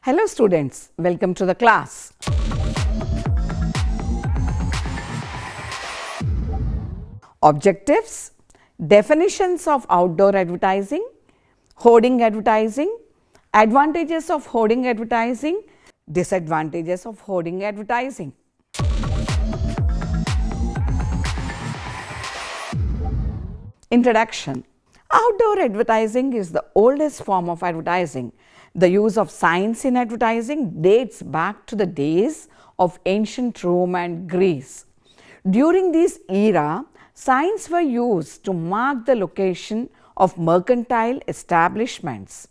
Hello students, welcome to the class. Objectives, definitions of outdoor advertising, hoarding advertising, advantages of hoarding advertising, disadvantages of hoarding advertising. Introduction. Outdoor advertising is the oldest form of advertising. The use of signs in advertising dates back to the days of ancient Rome and Greece. During this era, signs were used to mark the location of mercantile establishments.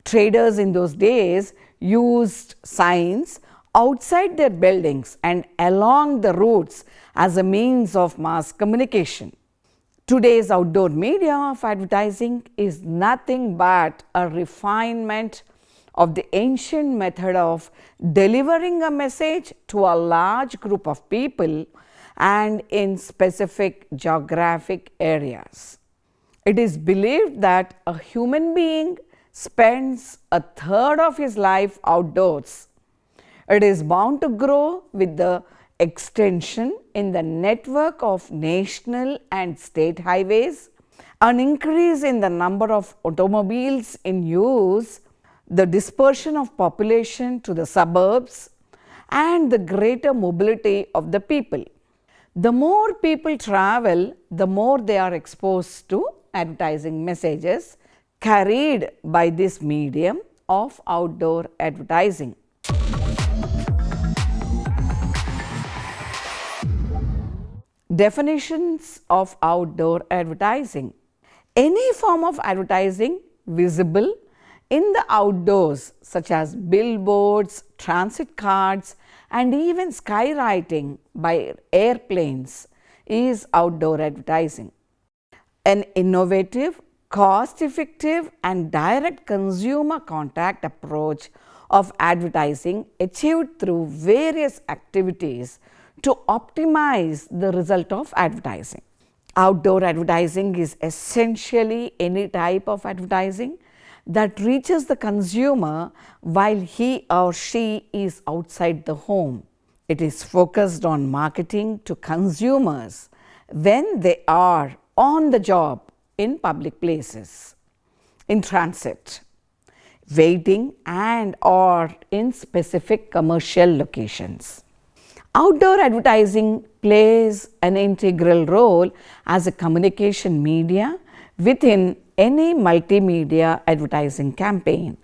Traders in those days used signs outside their buildings and along the routes as a means of mass communication. Today's outdoor media of advertising is nothing but a refinement of the ancient method of delivering a message to a large group of people and in specific geographic areas. It is believed that a human being spends a third of his life outdoors. It is bound to grow with the extension in the network of national and state highways, an increase in the number of automobiles in use, the dispersion of population to the suburbs, and the greater mobility of the people. The more people travel, the more they are exposed to advertising messages carried by this medium of outdoor advertising. Definitions of outdoor advertising. Any form of advertising visible in the outdoors, such as billboards, transit cards, and even skywriting by airplanes, is outdoor advertising. An innovative, cost-effective, and direct consumer contact approach of advertising achieved through various activities to optimize the result of advertising. Outdoor advertising is essentially any type of advertising that reaches the consumer while he or she is outside the home. It is focused on marketing to consumers when they are on the job in public places, in transit, waiting, and or in specific commercial locations. Outdoor advertising plays an integral role as a communication media within any multimedia advertising campaign.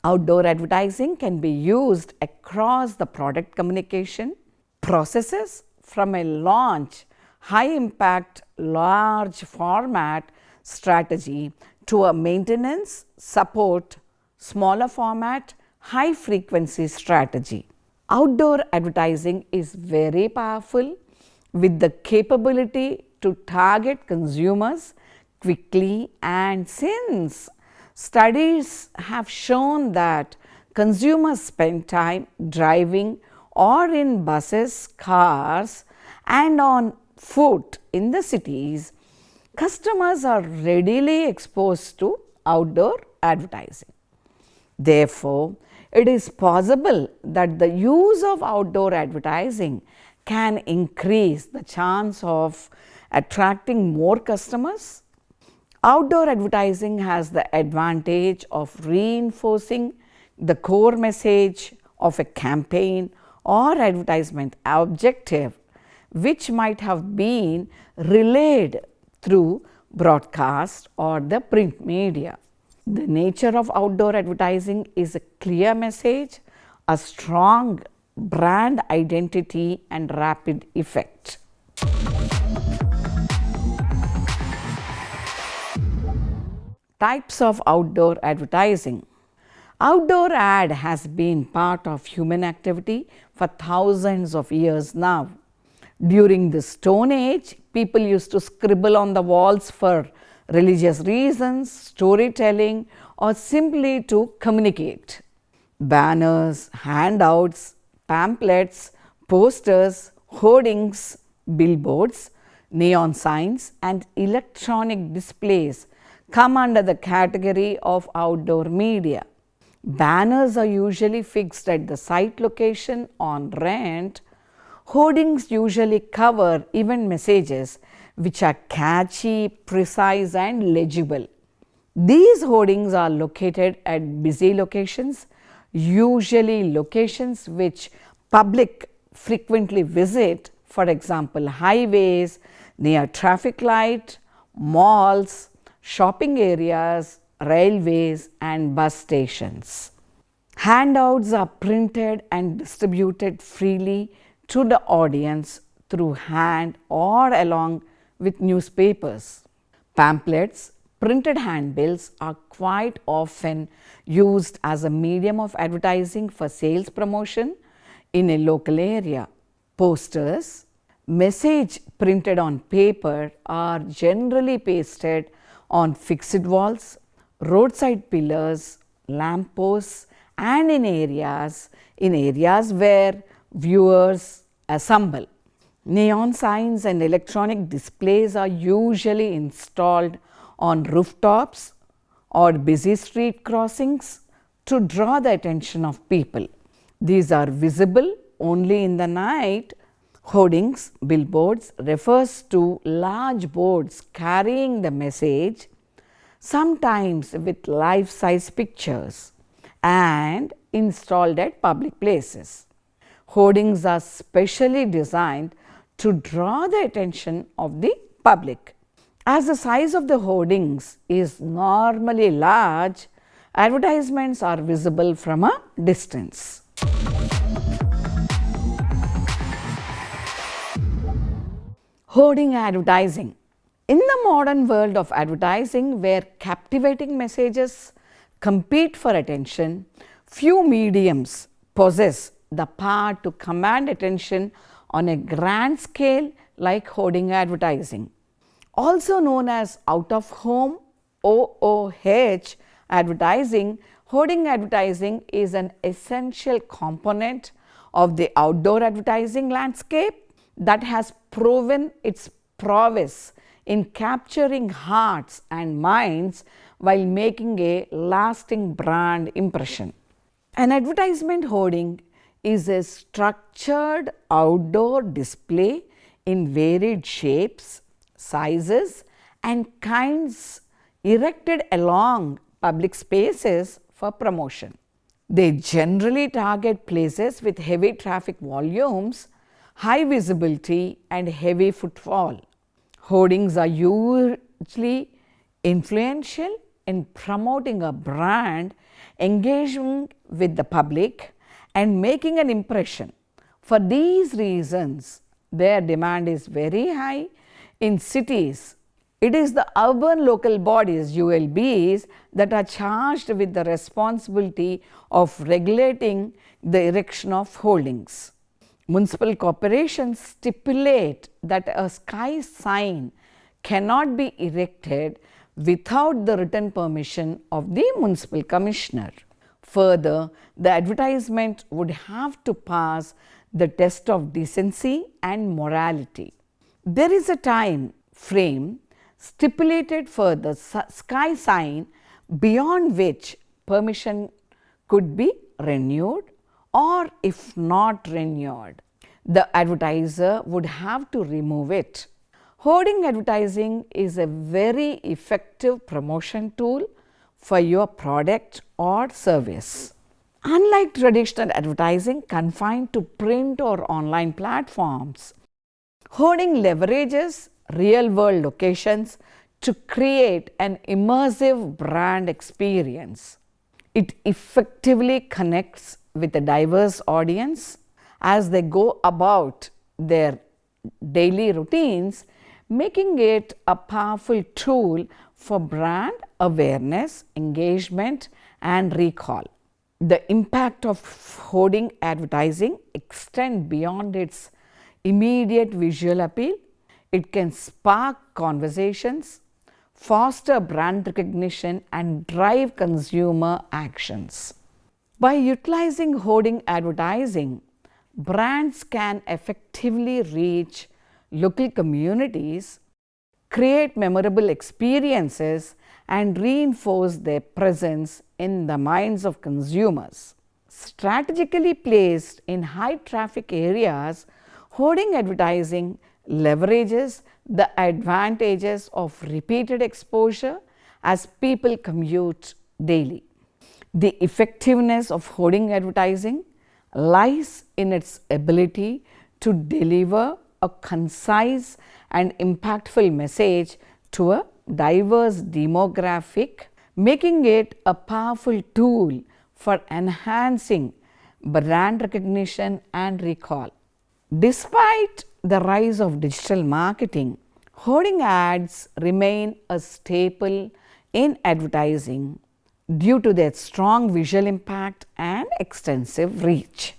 Outdoor advertising can be used across the product communication processes, from a launch, high impact, large format strategy to a maintenance, support, smaller format, high frequency strategy. Outdoor advertising is very powerful with the capability to target consumers quickly, and since studies have shown that consumers spend time driving or in buses, cars, and on foot in the cities, customers are readily exposed to outdoor advertising. Therefore, it is possible that the use of outdoor advertising can increase the chance of attracting more customers. Outdoor advertising has the advantage of reinforcing the core message of a campaign or advertisement objective, which might have been relayed through broadcast or the print media. The nature of outdoor advertising is a clear message, a strong brand identity, and rapid effect. Types of outdoor advertising. Outdoor ad has been part of human activity for thousands of years now. During the Stone Age, people used to scribble on the walls for religious reasons, storytelling, or simply to communicate. Banners, handouts, pamphlets, posters, hoardings, billboards, neon signs, and electronic displays come under the category of outdoor media. Banners are usually fixed at the site location on rent. Hoardings usually cover event messages which are catchy, precise, and legible. These hoardings are located at busy locations, usually locations which public frequently visit, for example, highways, near traffic light, malls, shopping areas, railways, and bus stations. Handouts are printed and distributed freely to the audience through hand or along with newspapers. Pamphlets, printed handbills are quite often used as a medium of advertising for sales promotion in a local area. Posters, message printed on paper are generally pasted on fixed walls, roadside pillars, lamp posts, and in areas where viewers assemble. Neon signs and electronic displays are usually installed on rooftops or busy street crossings to draw the attention of people. These are visible only in the night. Hoardings, billboards, refers to large boards carrying the message, sometimes with life-size pictures, and installed at public places. Hoardings are specially designed to draw the attention of the public. As the size of the hoardings is normally large, advertisements are visible from a distance. Hoarding advertising. In the modern world of advertising, where captivating messages compete for attention, few mediums possess the power to command attention on a grand scale like hoarding advertising. Also known as out of home OOH advertising, hoarding advertising is an essential component of the outdoor advertising landscape that has proven its prowess in capturing hearts and minds while making a lasting brand impression. An advertisement hoarding is a structured outdoor display in varied shapes, sizes, and kinds erected along public spaces for promotion. They generally target places with heavy traffic volumes, high visibility, and heavy footfall. Hoardings are usually influential in promoting a brand, engaging with the public, and making an impression. For these reasons, their demand is very high in cities. It is the urban local bodies, ULBs, that are charged with the responsibility of regulating the erection of hoardings. Municipal corporations stipulate that a sky sign cannot be erected without the written permission of the municipal commissioner. Further, the advertisement would have to pass the test of decency and morality. There is a time frame stipulated for the sky sign beyond which permission could be renewed, or if not renewed, the advertiser would have to remove it. Hoarding advertising is a very effective promotion tool for your product or service. Unlike traditional advertising confined to print or online platforms, hoarding leverages real-world locations to create an immersive brand experience. It effectively connects with a diverse audience as they go about their daily routines, making it a powerful tool for brand awareness, engagement, and recall. The impact of hoarding advertising extends beyond its immediate visual appeal. It can spark conversations, foster brand recognition, and drive consumer actions. By utilizing hoarding advertising, brands can effectively reach local communities, create memorable experiences, and reinforce their presence in the minds of consumers. Strategically placed in high traffic areas, hoarding advertising leverages the advantages of repeated exposure as people commute daily. The effectiveness of hoarding advertising lies in its ability to deliver a concise and impactful message to a diverse demographic, making it a powerful tool for enhancing brand recognition and recall. Despite the rise of digital marketing, hoarding ads remain a staple in advertising due to their strong visual impact and extensive reach.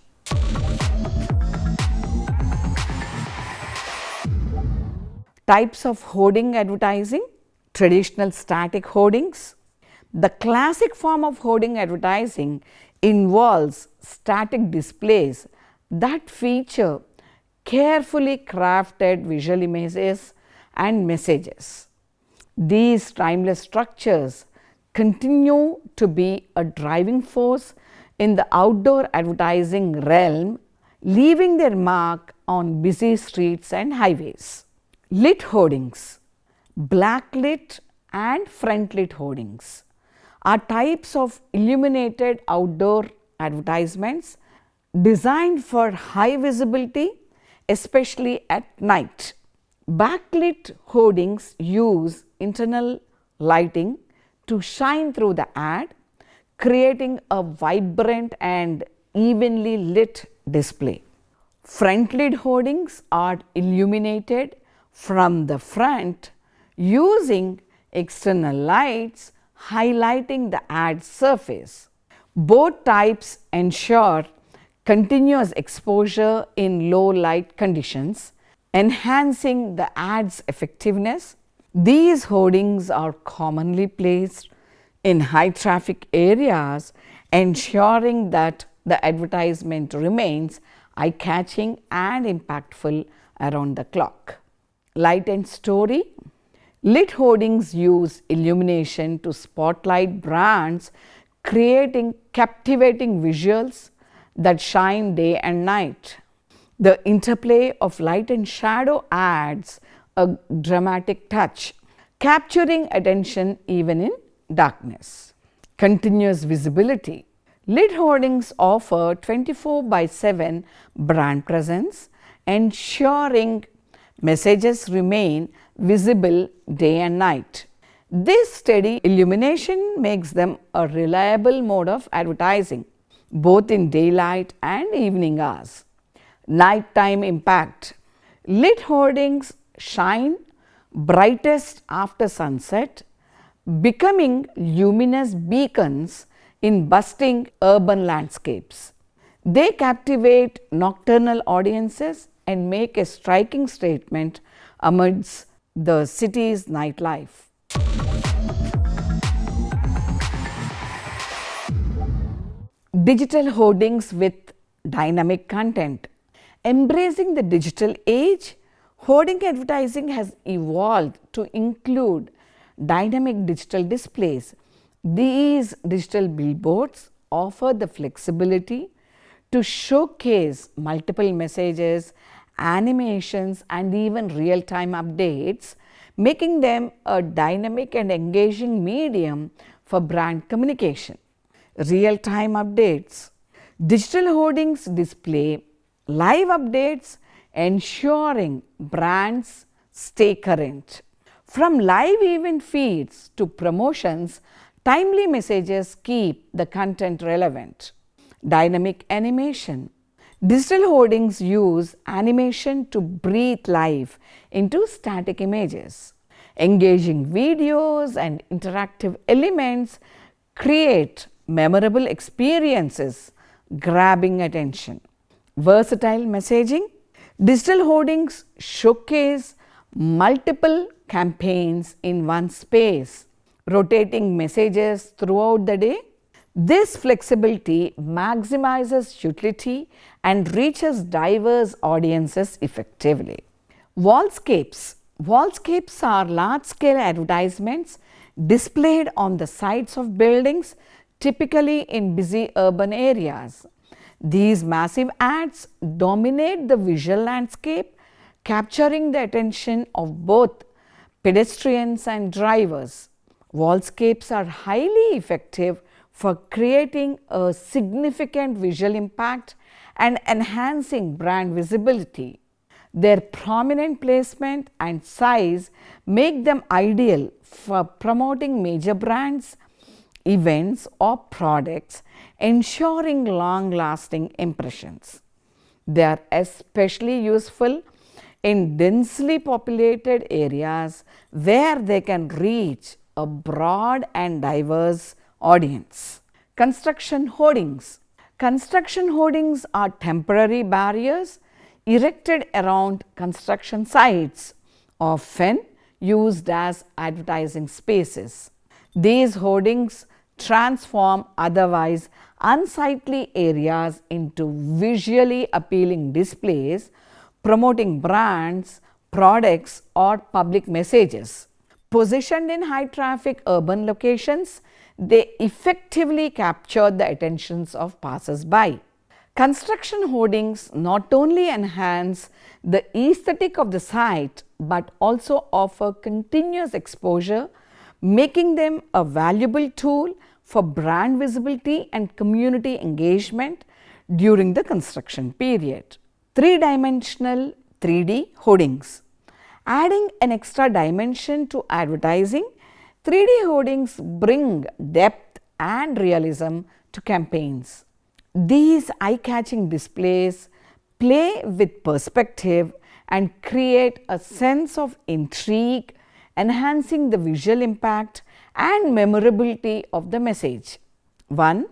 Types of hoarding advertising: traditional static hoardings. The classic form of hoarding advertising involves static displays that feature carefully crafted visual images and messages. These timeless structures continue to be a driving force in the outdoor advertising realm, leaving their mark on busy streets and highways. Lit hoardings, blacklit and front-lit hoardings are types of illuminated outdoor advertisements designed for high visibility, especially at night. Backlit hoardings use internal lighting to shine through the ad, creating a vibrant and evenly lit display. Front-lit hoardings are illuminated from the front using external lights highlighting the ad surface. Both types ensure continuous exposure in low light conditions, enhancing the ad's effectiveness. These hoardings are commonly placed in high traffic areas, ensuring that the advertisement remains eye-catching and impactful around the clock. Light and story. Lit hoardings use illumination to spotlight brands, creating captivating visuals that shine day and night. The interplay of light and shadow adds a dramatic touch, capturing attention even in darkness. Continuous visibility. Lit hoardings offer 24/7 brand presence, ensuring messages remain visible day and night. This steady illumination makes them a reliable mode of advertising, both in daylight and evening hours. Nighttime impact. Lit hoardings shine brightest after sunset, becoming luminous beacons in bustling urban landscapes. They captivate nocturnal audiences and make a striking statement amidst the city's nightlife. Digital hoardings with dynamic content. Embracing the digital age, hoarding advertising has evolved to include dynamic digital displays. These digital billboards offer the flexibility to showcase multiple messages, animations, and even real-time updates, making them a dynamic and engaging medium for brand communication. Real-time updates. Digital hoardings display live updates, ensuring brands stay current. From live event feeds to promotions, timely messages keep the content relevant. Dynamic animation. Digital hoardings use animation to breathe life into static images. Engaging videos and interactive elements create memorable experiences, grabbing attention. Versatile messaging. Digital hoardings showcase multiple campaigns in one space, rotating messages throughout the day. This flexibility maximizes utility and reaches diverse audiences effectively. Wallscapes. Wallscapes are large-scale advertisements displayed on the sides of buildings, typically in busy urban areas. These massive ads dominate the visual landscape, capturing the attention of both pedestrians and drivers. Wallscapes are highly effective for creating a significant visual impact and enhancing brand visibility. Their prominent placement and size make them ideal for promoting major brands, events, or products, ensuring long lasting impressions. They are especially useful in densely populated areas where they can reach a broad and diverse audience. Construction hoardings. Construction hoardings are temporary barriers erected around construction sites, often used as advertising spaces. These hoardings transform otherwise unsightly areas into visually appealing displays, promoting brands, products, or public messages. Positioned in high traffic urban locations, they effectively capture the attentions of passers-by. Construction hoardings not only enhance the aesthetic of the site but also offer continuous exposure, making them a valuable tool for brand visibility and community engagement during the construction period. Three-dimensional 3D hoardings. Adding an extra dimension to advertising, 3D hoardings bring depth and realism to campaigns. These eye-catching displays play with perspective and create a sense of intrigue, enhancing the visual impact and memorability of the message. 1.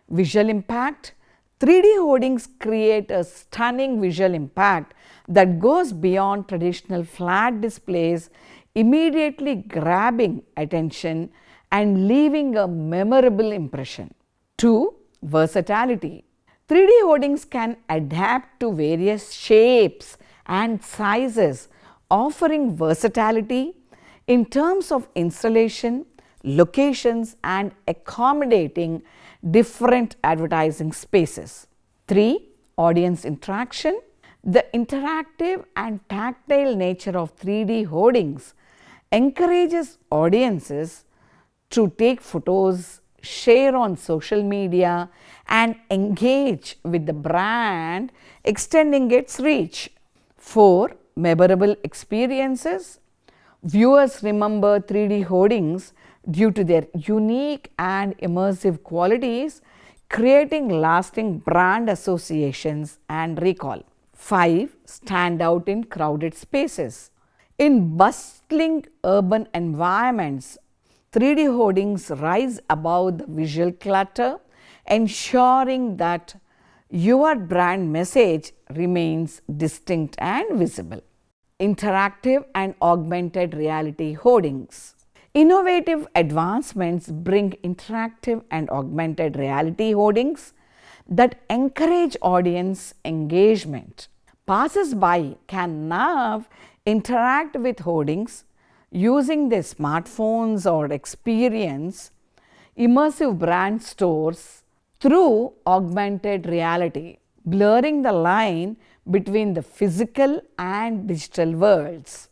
Visual impact. 3D hoardings create a stunning visual impact that goes beyond traditional flat displays, immediately grabbing attention and leaving a memorable impression. 2. Versatility. 3D hoardings can adapt to various shapes and sizes, offering versatility in terms of installation, locations, and accommodating different advertising spaces. 3. Audience interaction. The interactive and tactile nature of 3D hoardings encourages audiences to take photos, share on social media, and engage with the brand, extending its reach. 4. Memorable experiences. Viewers remember 3D hoardings due to their unique and immersive qualities, creating lasting brand associations and recall. 5. Stand out in crowded spaces. In bustling urban environments, 3D hoardings rise above the visual clutter, ensuring that your brand message remains distinct and visible. Interactive and augmented reality hoardings. Innovative advancements bring interactive and augmented reality hoardings that encourage audience engagement. Passers-by can now interact with hoardings using their smartphones or experience immersive brand stores through augmented reality, blurring the line between the physical and digital worlds.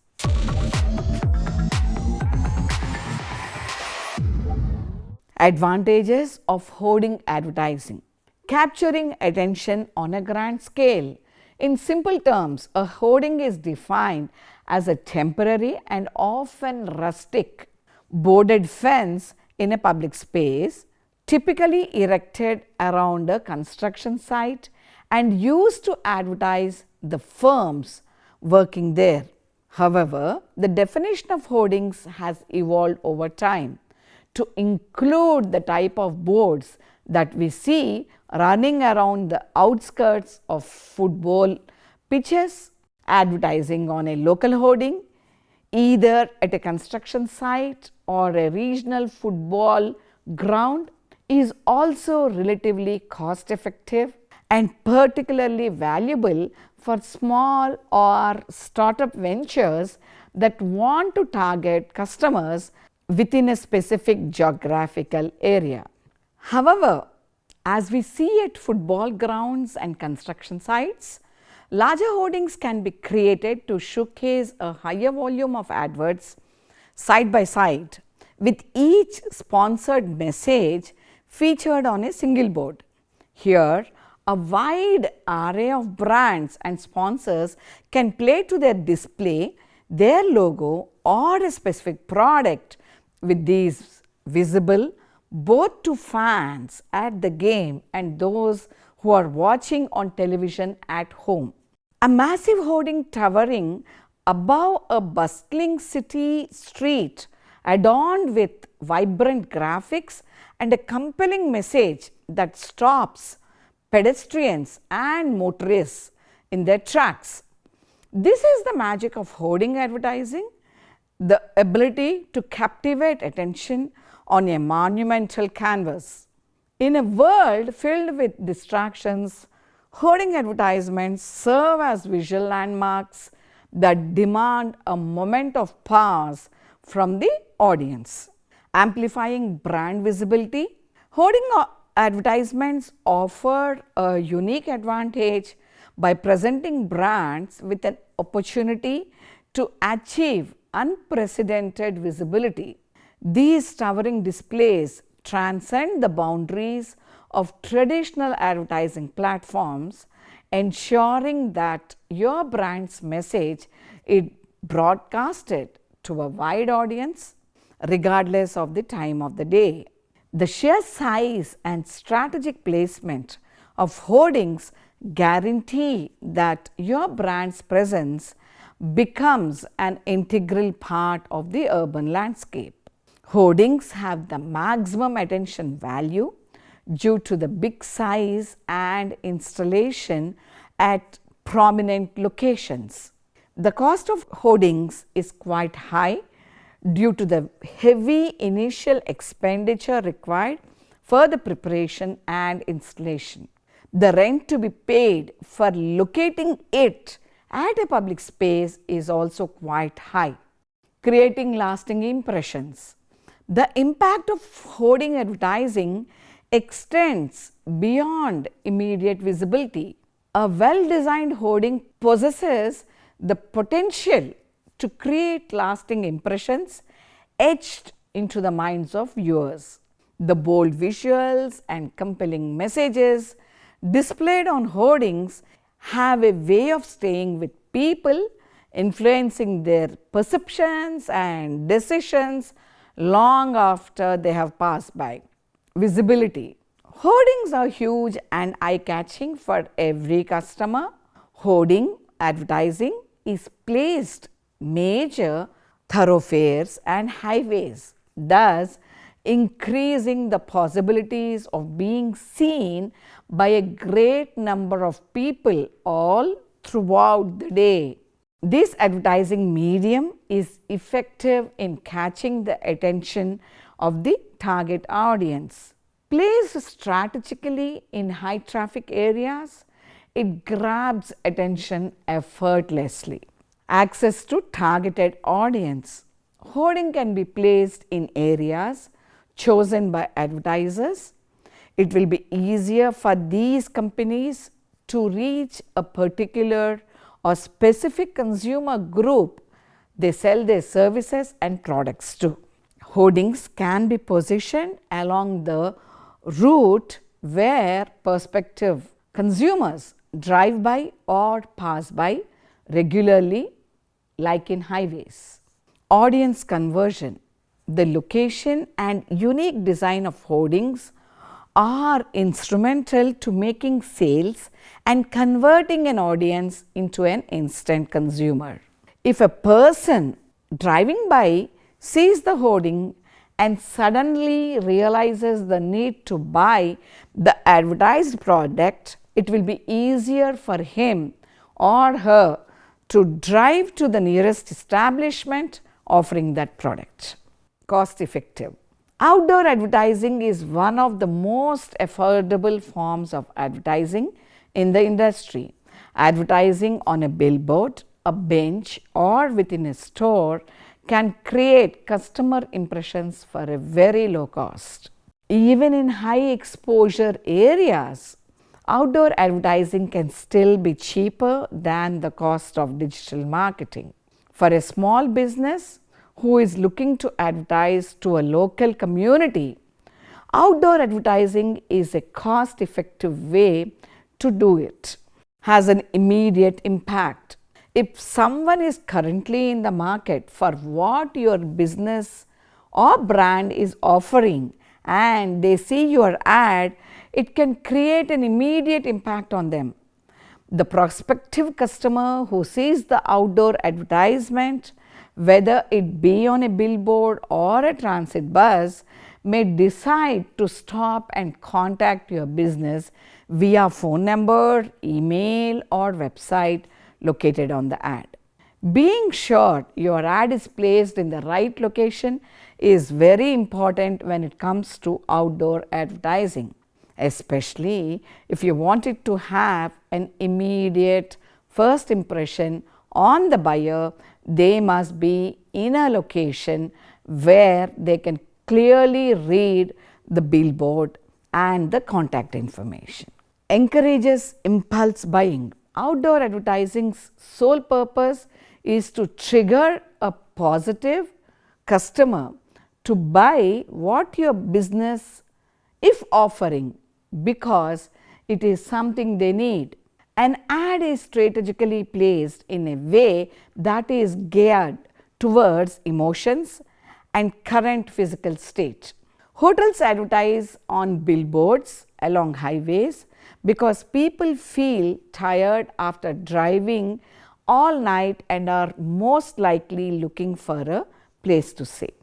Advantages of hoarding advertising. Capturing attention on a grand scale. In simple terms, a hoarding is defined as a temporary and often rustic boarded fence in a public space, typically erected around a construction site and used to advertise the firms working there. However, the definition of hoardings has evolved over time to include the type of boards that we see running around the outskirts of football pitches, advertising on a local hoarding, either at a construction site or a regional football ground, is also relatively cost effective and particularly valuable for small or startup ventures that want to target customers within a specific geographical area. However, as we see at football grounds and construction sites, larger hoardings can be created to showcase a higher volume of adverts side by side, with each sponsored message featured on a single board. Here, a wide array of brands and sponsors can play to their display their logo or a specific product, with these visible both to fans at the game and those who are watching on television at home. A massive hoarding towering above a bustling city street, adorned with vibrant graphics and a compelling message that stops pedestrians and motorists in their tracks. This is the magic of hoarding advertising, the ability to captivate attention on a monumental canvas. In a world filled with distractions, hoarding advertisements serve as visual landmarks that demand a moment of pause from the audience. Amplifying brand visibility, hoarding advertisements offer a unique advantage by presenting brands with an opportunity to achieve unprecedented visibility. These towering displays transcend the boundaries of traditional advertising platforms, ensuring that your brand's message is broadcasted to a wide audience regardless of the time of the day. The sheer size and strategic placement of hoardings guarantee that your brand's presence becomes an integral part of the urban landscape. Hoardings have the maximum attention value due to the big size and installation at prominent locations. The cost of hoardings is quite high due to the heavy initial expenditure required for the preparation and installation. The rent to be paid for locating it at a public space is also quite high, creating lasting impressions. The impact of hoarding advertising extends beyond immediate visibility. A well-designed hoarding possesses the potential to create lasting impressions etched into the minds of viewers. The bold visuals and compelling messages displayed on hoardings have a way of staying with people, influencing their perceptions and decisions long after they have passed by. Visibility. Hoardings are huge and eye-catching for every customer. Hoarding advertising is placed major thoroughfares and highways, thus increasing the possibilities of being seen by a great number of people all throughout the day. This advertising medium is effective in catching the attention of the target audience. Placed strategically in high traffic areas, it grabs attention effortlessly. Access to targeted audience. Hoarding can be placed in areas chosen by advertisers. It will be easier for these companies to reach a particular or specific consumer group they sell their services and products to. Hoardings can be positioned along the route where prospective consumers drive by or pass by regularly, like in highways. Audience conversion. The location and unique design of hoardings are instrumental to making sales and converting an audience into an instant consumer. If a person driving by sees the hoarding and suddenly realizes the need to buy the advertised product, it will be easier for him or her to drive to the nearest establishment offering that product. Cost effective. Outdoor advertising is one of the most affordable forms of advertising in the industry. Advertising on a billboard, a bench, or within a store can create customer impressions for a very low cost. Even in high exposure areas, outdoor advertising can still be cheaper than the cost of digital marketing. For a small business who is looking to advertise to a local community, outdoor advertising is a cost effective way to do it. Has an immediate impact. If someone is currently in the market for what your business or brand is offering and they see your ad, it can create an immediate impact on them. The prospective customer who sees the outdoor advertisement, whether it be on a billboard or a transit bus, may decide to stop and contact your business via phone number, email, or website located on the ad. Being sure your ad is placed in the right location is very important when it comes to outdoor advertising, especially if you want it to have an immediate first impression on the buyer. They must be in a location where they can clearly read the billboard and the contact information. Encourages impulse buying. Outdoor advertising's sole purpose is to trigger a positive customer to buy what your business is offering because it is something they need. An ad is strategically placed in a way that is geared towards emotions and current physical state. Hotels advertise on billboards along highways because people feel tired after driving all night and are most likely looking for a place to stay.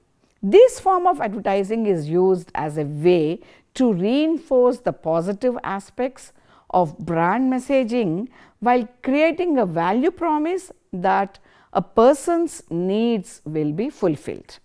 This form of advertising is used as a way to reinforce the positive aspects of brand messaging while creating a value promise that a person's needs will be fulfilled.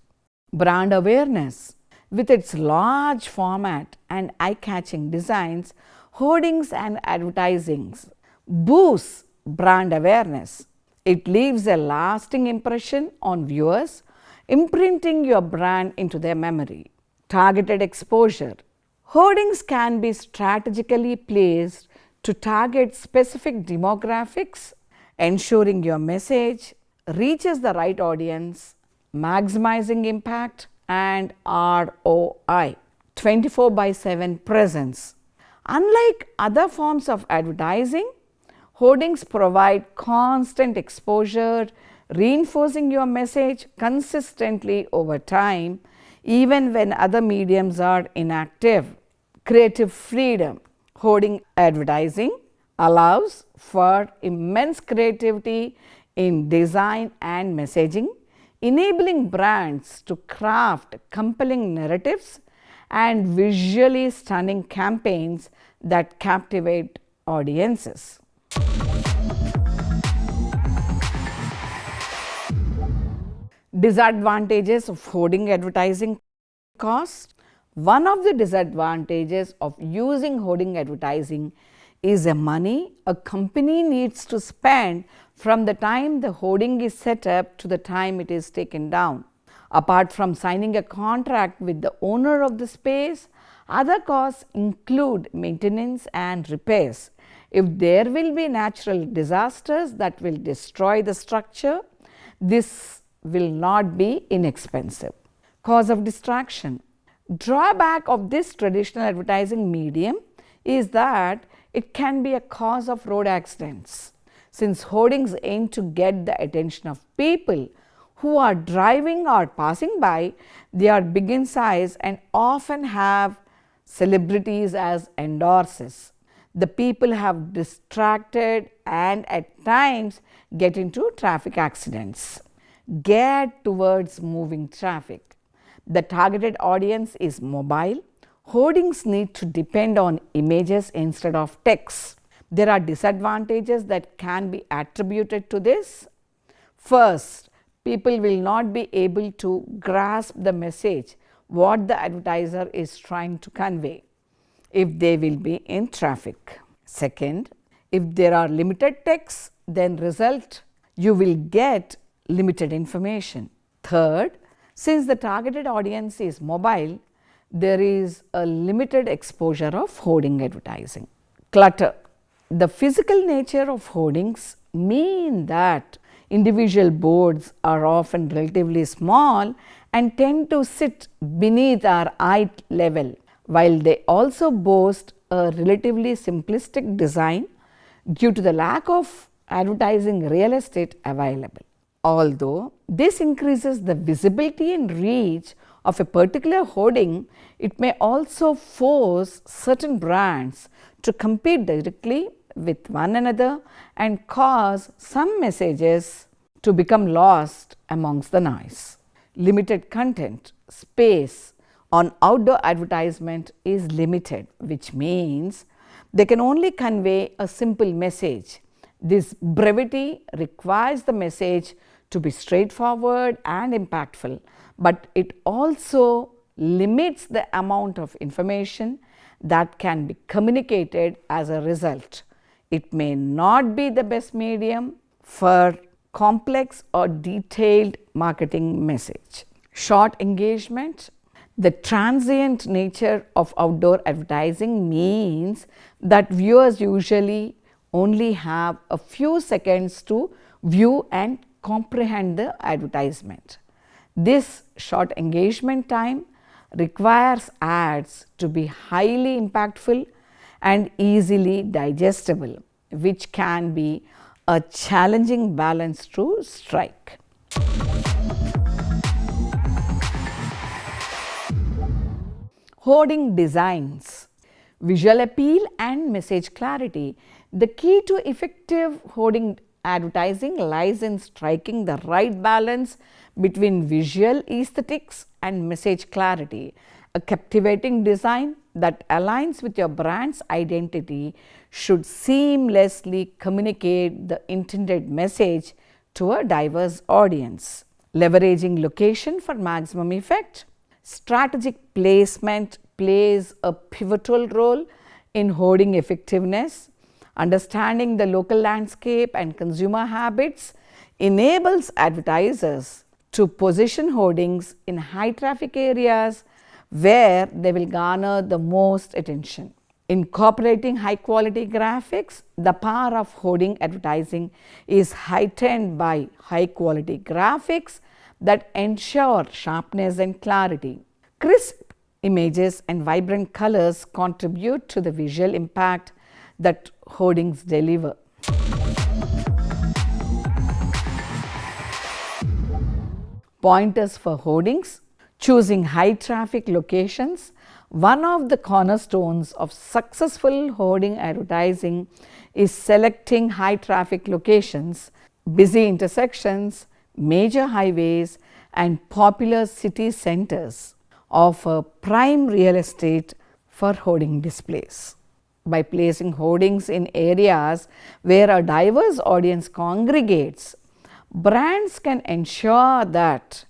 Brand awareness. With its large format and eye-catching designs, hoardings and advertisings boosts brand awareness. It leaves a lasting impression on viewers, imprinting your brand into their memory. Targeted exposure. Hoardings can be strategically placed to target specific demographics, ensuring your message reaches the right audience, maximizing impact and ROI. 24/7 presence. Unlike other forms of advertising, hoardings provide constant exposure, reinforcing your message consistently over time, even when other mediums are inactive. Creative freedom. Hoarding advertising allows for immense creativity in design and messaging, enabling brands to craft compelling narratives and visually stunning campaigns that captivate audiences. Disadvantages of hoarding advertising cost. One of the disadvantages of using hoarding advertising is the money a company needs to spend from the time the hoarding is set up to the time it is taken down. Apart from signing a contract with the owner of the space, other costs include maintenance and repairs. If there will be natural disasters that will destroy the structure, this will not be inexpensive. Cause of distraction. Drawback of this traditional advertising medium is that it can be a cause of road accidents. Since hoardings aim to get the attention of people who are driving or passing by, they are big in size and often have celebrities as endorsers. The people have distracted and at times get into traffic accidents. Geared towards moving traffic. The targeted audience is mobile. Hoardings need to depend on images instead of text. There are disadvantages that can be attributed to this. First, people will not be able to grasp the message what the advertiser is trying to convey if they will be in traffic. Second, if there are limited text, then result you will get limited information. Third, since the targeted audience is mobile, there is a limited exposure of hoarding advertising. Clutter. The physical nature of hoardings mean that individual boards are often relatively small and tend to sit beneath our eye level, while they also boast a relatively simplistic design due to the lack of advertising real estate available. Although this increases the visibility and reach of a particular hoarding, it may also force certain brands to compete directly with one another and cause some messages to become lost amongst the noise. Limited content space on outdoor advertisement is limited, which means they can only convey a simple message. This brevity requires the message to be straightforward and impactful, but it also limits the amount of information that can be communicated as a result. It may not be the best medium for complex or detailed marketing message. Short engagement. The transient nature of outdoor advertising means that viewers usually only have a few seconds to view and comprehend the advertisement. This short engagement time requires ads to be highly impactful and easily digestible, which can be a challenging balance to strike. Hoarding designs. Visual appeal and message clarity. The key to effective hoarding advertising lies in striking the right balance between visual aesthetics and message clarity. A captivating design that aligns with your brand's identity should seamlessly communicate the intended message to a diverse audience. Leveraging location for maximum effect. Strategic placement plays a pivotal role in hoarding effectiveness. Understanding the local landscape and consumer habits enables advertisers to position hoardings in high traffic areas where they will garner the most attention. Incorporating high quality graphics. The power of hoarding advertising is heightened by high quality graphics that ensure sharpness and clarity. Crisp images and vibrant colors contribute to the visual impact that hoardings deliver. Pointers for hoardings. Choosing high traffic locations. One of the cornerstones of successful hoarding advertising is selecting high traffic locations. Busy intersections, major highways, and popular city centers offer prime real estate for hoarding displays. By placing hoardings in areas where a diverse audience congregates, brands can ensure that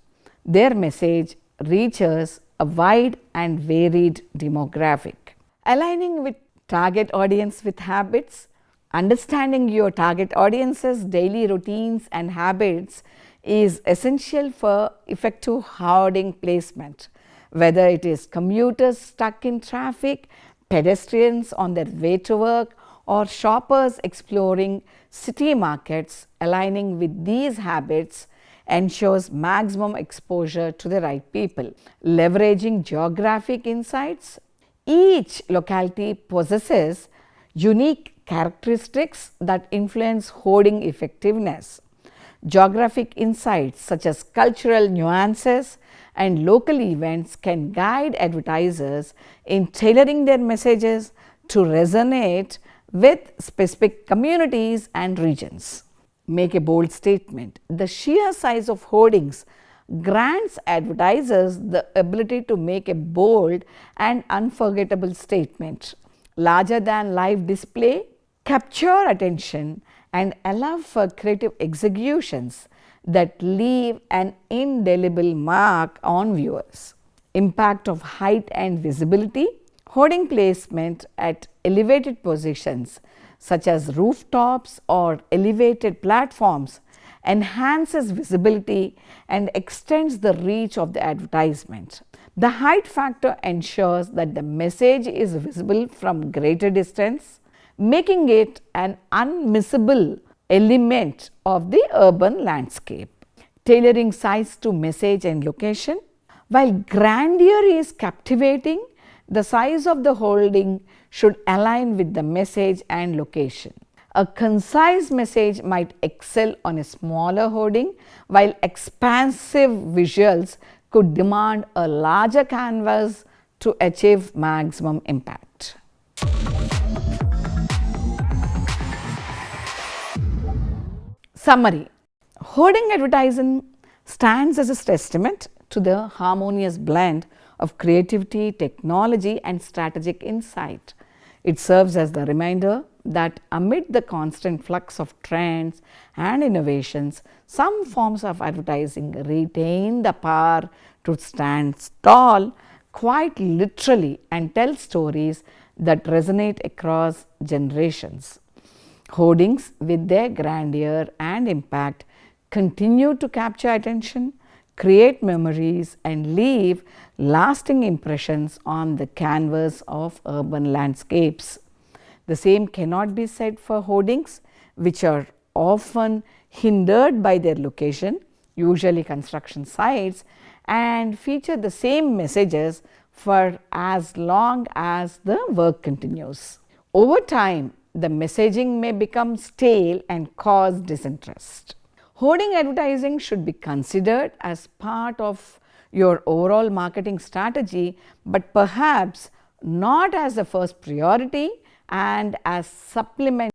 their message reaches a wide and varied demographic. Aligning with target audience with habits. Understanding your target audience's daily routines and habits is essential for effective hoarding placement, whether it is commuters stuck in traffic, pedestrians on their way to work, or shoppers exploring city markets. Aligning with these habits ensures maximum exposure to the right people. Leveraging geographic insights. Each locality possesses unique characteristics that influence hoarding effectiveness. Geographic insights such as cultural nuances and local events can guide advertisers in tailoring their messages to resonate with specific communities and regions. Make a bold statement. The sheer size of hoardings grants advertisers the ability to make a bold and unforgettable statement. Larger than life display capture attention and allow for creative executions that leave an indelible mark on viewers. Impact of height and visibility. Hoarding placement at elevated positions such as rooftops or elevated platforms enhances visibility, and extends the reach of the advertisement. The height factor ensures that the message is visible from greater distance, making it an unmissable element of the urban landscape. Tailoring size to message and location. While grandeur is captivating, the size of the hoarding should align with the message and location. A concise message might excel on a smaller hoarding, while expansive visuals could demand a larger canvas to achieve maximum impact. Summary. Hoarding advertising stands as a testament to the harmonious blend of creativity, technology, and strategic insight. It serves as the reminder that amid the constant flux of trends and innovations, some forms of advertising retain the power to stand tall, quite literally, and tell stories that resonate across generations. Hoardings, with their grandeur and impact, continue to capture attention, create memories, and leave lasting impressions on the canvas of urban landscapes. The same cannot be said for hoardings, which are often hindered by their location, usually construction sites, and feature the same messages for as long as the work continues. Over time, the messaging may become stale and cause disinterest. Hoarding advertising should be considered as part of your overall marketing strategy, but perhaps not as the first priority, and as supplement